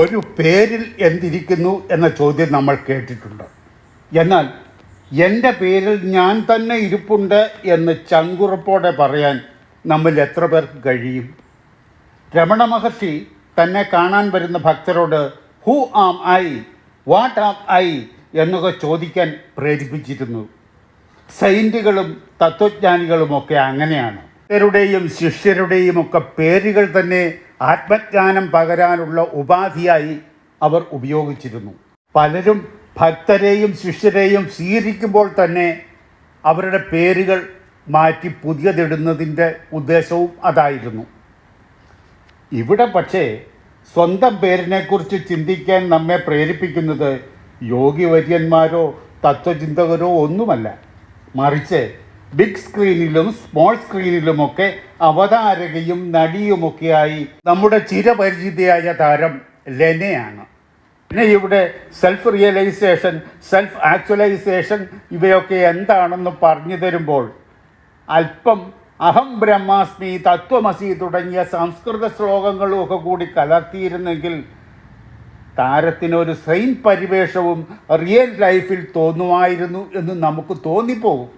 ഒരു പേരിൽ എന്തിരിക്കുന്നു എന്ന ചോദ്യം നമ്മൾ കേട്ടിട്ടുണ്ട്. എന്നാൽ എൻ്റെ പേരിൽ ഞാൻ തന്നെ ഇരിപ്പുണ്ട് എന്ന് ചങ്കുറപ്പോടെ പറയാൻ നമ്മൾ എത്ര പേർക്ക് കഴിയും? രമണ മഹർഷി തന്നെ കാണാൻ വരുന്ന ഭക്തരോട് who am I, what am I എന്നൊക്കെ ചോദിക്കാൻ പ്രേരിപ്പിച്ചിരുന്നു. സൈന്റുകളും തത്വജ്ഞാനികളുമൊക്കെ അങ്ങനെയാണ്. ഭക്തരുടെയും ശിഷ്യരുടെയും ഒക്കെ പേരുകൾ തന്നെ ആത്മജ്ഞാനം പകരാനുള്ള ഉപാധിയായി അവർ ഉപയോഗിച്ചിരുന്നു. പലരും ഭക്തരെയും ശിഷ്യരെയും സ്വീകരിക്കുമ്പോൾ തന്നെ അവരുടെ പേരുകൾ മാറ്റി പുതിയതിടുന്നതിൻ്റെ ഉദ്ദേശവും അതായിരുന്നു. ഇവിടെ പക്ഷേ സ്വന്തം പേരിനെക്കുറിച്ച് ചിന്തിക്കാൻ നമ്മെ പ്രേരിപ്പിക്കുന്നത് യോഗിവര്യന്മാരോ തത്വചിന്തകരോ ഒന്നുമല്ല. മറിച്ച് ബിഗ് സ്ക്രീനിലും സ്മോൾ സ്ക്രീനിലുമൊക്കെ അവതാരകയും നടിയുമൊക്കെയായി നമ്മുടെ ചിരപരിചിതയായ താരം ലെനയാണ്. ലെനയുടെ സെൽഫ് റിയലൈസേഷൻ, സെൽഫ് ആക്ച്വലൈസേഷൻ ഇവയൊക്കെ എന്താണെന്ന് പറഞ്ഞു തരുമ്പോൾ അല്പം അഹം ബ്രഹ്മാസ്മി, തത്വമസി തുടങ്ങിയ സംസ്കൃത ശ്ലോകങ്ങളും ഒക്കെ കൂടി കലർത്തിയിരുന്നെങ്കിൽ താരത്തിനൊരു സെയിൻ പരിവേഷവും റിയൽ ലൈഫിൽ തോന്നുമായിരുന്നു എന്ന് നമുക്ക് തോന്നിപ്പോകും.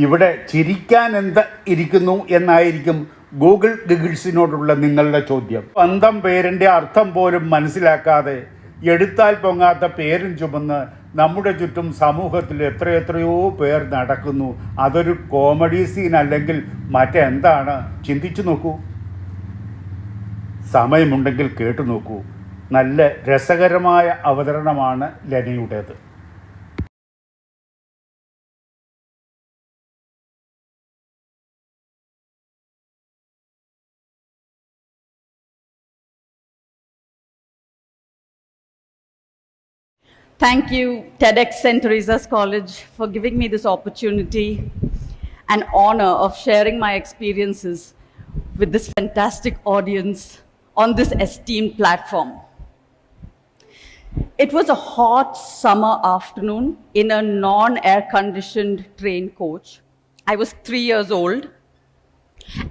ഇവിടെ ചിരിക്കാൻ എന്ത് ഇരിക്കുന്നു എന്നായിരിക്കും ഗൂഗിൾ ഗിഗിൾസിനോടുള്ള നിങ്ങളുടെ ചോദ്യം. സ്വന്തം പേരിൻ്റെ അർത്ഥം പോലും മനസ്സിലാക്കാതെ എടുത്താൽ പൊങ്ങാത്ത പേരും ചുമന്ന് നമ്മുടെ ചുറ്റും സമൂഹത്തിൽ എത്രയെത്രയോ പേർ നടക്കുന്നു. അതൊരു കോമഡി സീൻ അല്ലെങ്കിൽ മറ്റെന്താണ്? ചിന്തിച്ചു നോക്കൂ. സമയമുണ്ടെങ്കിൽ കേട്ടു നോക്കൂ. നല്ല രസകരമായ അവതരണമാണ് ലെനയുടേത്. Thank you, TEDx St. Teresa's College, for giving me this opportunity and honor of sharing my experiences with this fantastic audience on this esteemed platform. It was a hot summer afternoon in a non-air-conditioned train coach. I was 3 years old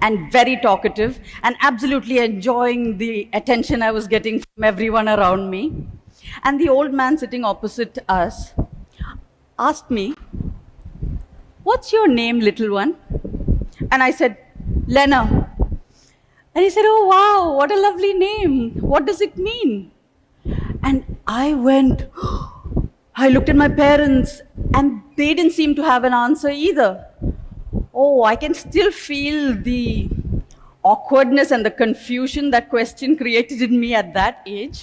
and very talkative and absolutely enjoying the attention I was getting from everyone around me. And the old man sitting opposite us asked me, "What's your name, little one?" And I said, "Lena." And he said, "Oh, wow, what a lovely name. What does it mean?" And I went, I looked at my parents and they didn't seem to have an answer either. Oh, I can still feel the awkwardness and the confusion that question created in me at that age.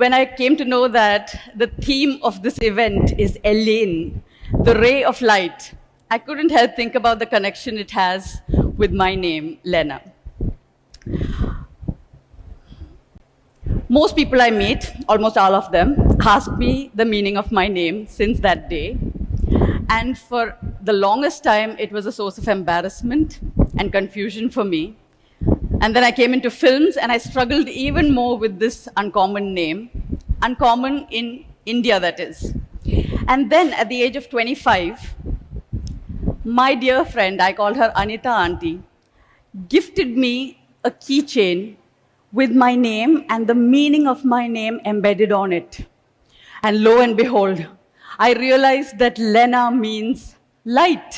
When I came to know that the theme of this event is Elaine, the ray of light, I couldn't help think about the connection it has with my name, Lena. Most people I meet, almost all of them, ask me the meaning of my name since that day. And for the longest time, it was a source of embarrassment and confusion for me. And then I came into films and I struggled even more with this uncommon name, uncommon in India, that is. And then at the age of 25, my dear friend, I call her Anita Auntie, gifted me a keychain with my name and the meaning of my name embedded on it. And lo and behold, I realized that Lena means light.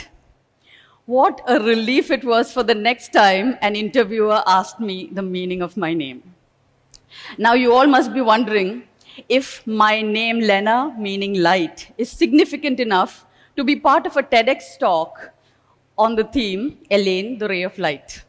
What a relief it was for the next time an interviewer asked me the meaning of my name. Now you all must be wondering if my name Lena, meaning light, is significant enough to be part of a TEDx talk on the theme Elaine, the ray of light.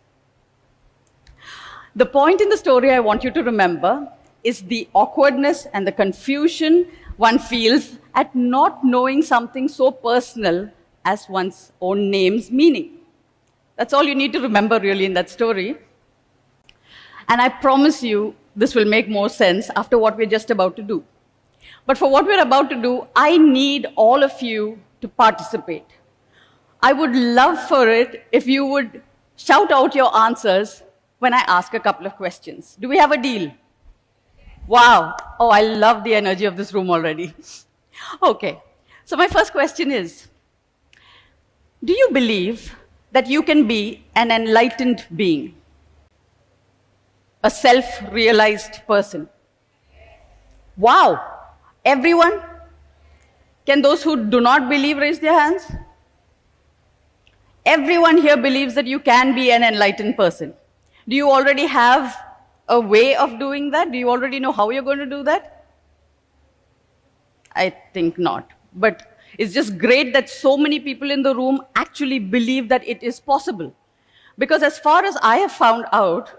The point in the story I want you to remember is the awkwardness and the confusion one feels at not knowing something so personal as one's own name's meaning. That's all you need to remember really in that story. And I promise you, this will make more sense after what we're just about to do. But for what we're about to do, I need all of you to participate. I would love for it if you would shout out your answers when I ask a couple of questions. Do we have a deal? Wow. Oh, I love the energy of this room already. Okay. So my first question is, do you believe that you can be an enlightened being? a self-realized person? Wow! Everyone? Can those who do not believe raise their hands? Everyone here believes that you can be an enlightened person. Do you already have a way of doing that? Do you already know how you're going to do that? I think not. But it's just great that so many people in the room actually believe that it is possible. Because as far as I have found out,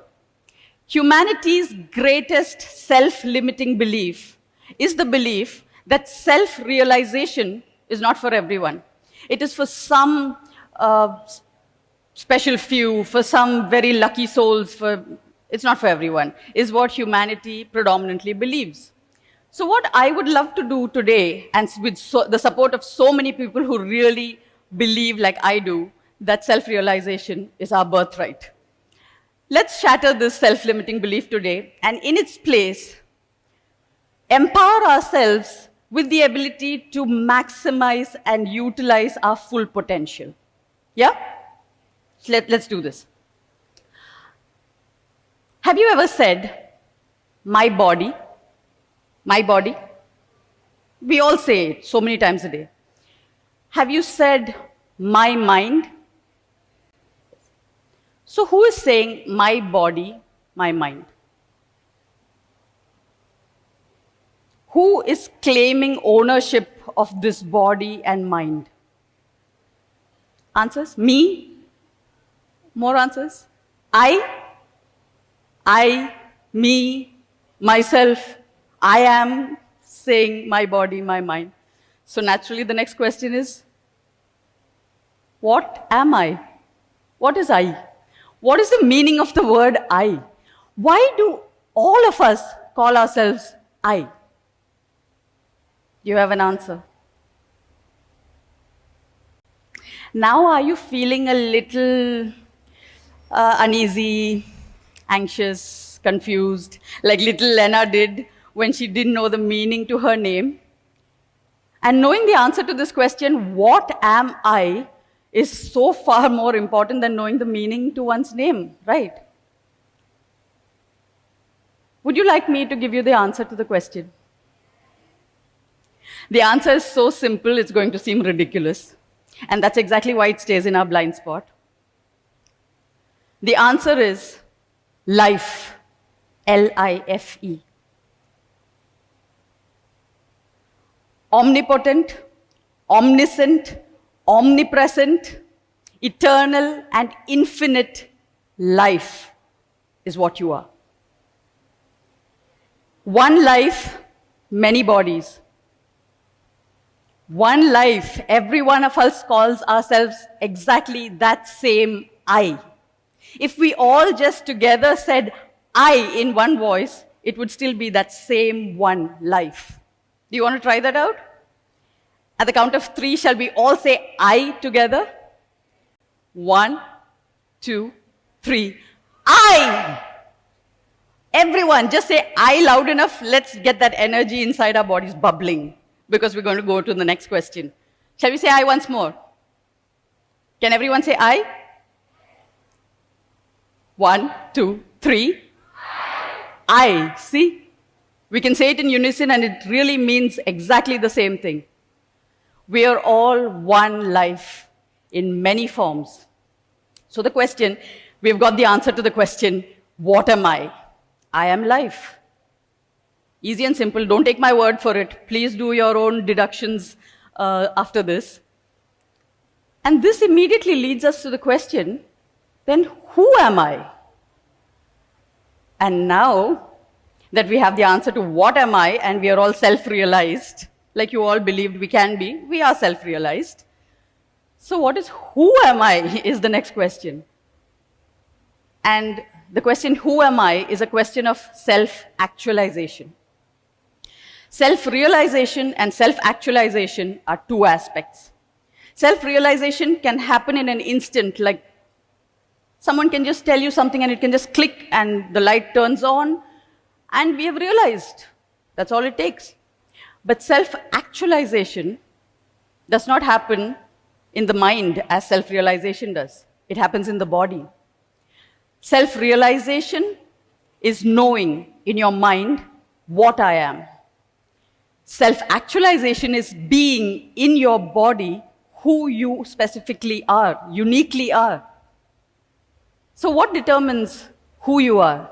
humanity's greatest self-limiting belief is the belief that self-realization is not for everyone. It is for some special few, for some very lucky souls, it's not for everyone, is what humanity predominantly believes. So what I would love to do today, and with the support of so many people who really believe like I do, that self-realization is our birthright. Let's shatter this self-limiting belief today, and in its place, empower ourselves with the ability to maximize and utilize our full potential. Yeah? Let's do this. Have you ever said, my body? My body? We all say it so many times a day. Have you said, my mind? So who is saying, my body, my mind? Who is claiming ownership of this body and mind? Answers? Me? More answers? I, me, myself. I am saying my body, my mind. So naturally, the next question is, what am I? What is I? What is the meaning of the word I? Why do all of us call ourselves I? You have an answer. Now, are you feeling a little uneasy, anxious, confused, like little Lena did when she didn't know the meaning to her name? And knowing the answer to this question, what am I, is so far more important than knowing the meaning to one's name, right? Would you like me to give you the answer to the question? The answer is so simple, it's going to seem ridiculous. And that's exactly why it stays in our blind spot. The answer is life, L-I-F-E. Omnipotent, omniscient, omnipresent, eternal, and infinite life is what you are. One life, many bodies. One life, every one of us calls ourselves exactly that same I. If we all just together said I in one voice, it would still be that same one life. Do you want to try that out? At the count of 3, shall we all say I together? 1, 2, 3. I! Everyone, just say I loud enough. Let's get that energy inside our bodies bubbling, because we're going to go to the next question. Shall we say I once more? Can everyone say I? 1, 2, 3. I. See? We can say it in unison and it really means exactly the same thing. We are all one life in many forms. So the question, we've got the answer to the question, what am I? I am life. Easy and simple. Don't take my word for it. Please do your own deductions after this. And this immediately leads us to the question, then who am I? And now that we have the answer to what am I, and we are all self-realized, like you all believed we can be, we are self-realized. So what is who am I is the next question. And the question who am I is a question of self-actualization. Self-realization and self-actualization are two aspects. Self-realization can happen in an instant, like someone can just tell you something and it can just click and the light turns on and we have realized. That's all it takes. But self-actualization does not happen in the mind as self-realization does. It happens in the body. Self-realization is knowing in your mind what I am. Self-actualization is being in your body who you specifically are, uniquely are. So what determines who you are?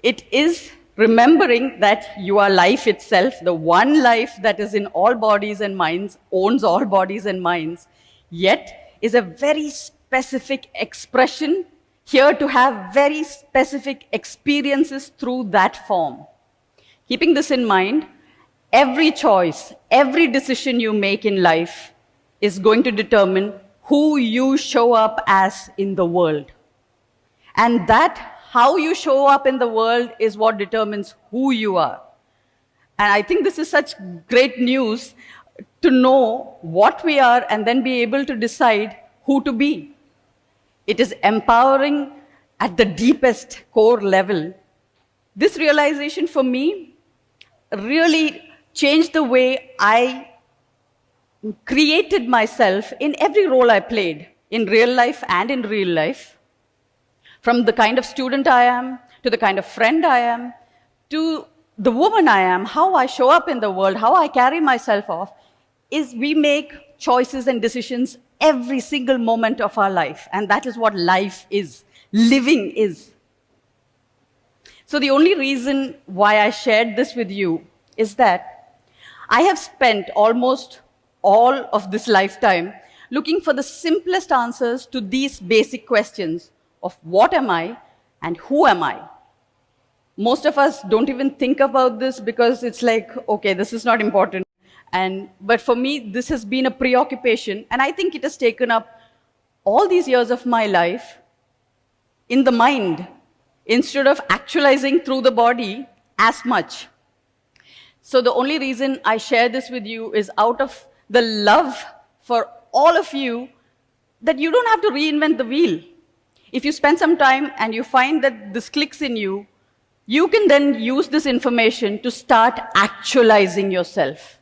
It is remembering that you are life itself, the one life that is in all bodies and minds, owns all bodies and minds, yet is a very specific expression here to have very specific experiences through that form. Keeping this in mind, every choice, every decision you make in life is going to determine who you show up as in the world. And that how you show up in the world is what determines who you are. And I think this is such great news to know what we are and then be able to decide who to be. It is empowering at the deepest core level. This realization for me really changed the way I created myself in every role I played, in real life and in real life. From the kind of student I am, to the kind of friend I am, to the woman I am, how I show up in the world, how I carry myself off, is we make choices and decisions every single moment of our life. And that is what life is, living is. So the only reason why I shared this with you is that I have spent almost all of this lifetime looking for the simplest answers to these basic questions of what am I and who am I? Most of us don't even think about this because it's like, okay, this is not important. But for me, this has been a preoccupation, and I think it has taken up all these years of my life in the mind instead of actualizing through the body as much. So the only reason I share this with you is out of the love for all of you, that you don't have to reinvent the wheel. If you spend some time and you find that this clicks in you, you can then use this information to start actualizing yourself.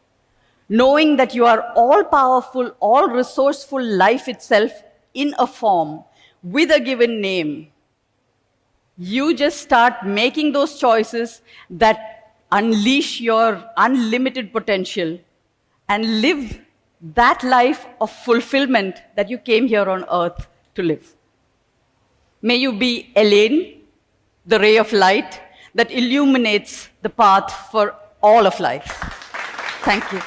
Knowing that you are all powerful, all resourceful life itself in a form with a given name. You just start making those choices that unleash your unlimited potential and live that life of fulfillment that you came here on earth to live. May you be Elaine, the ray of light that illuminates the path for all of life. Thank you.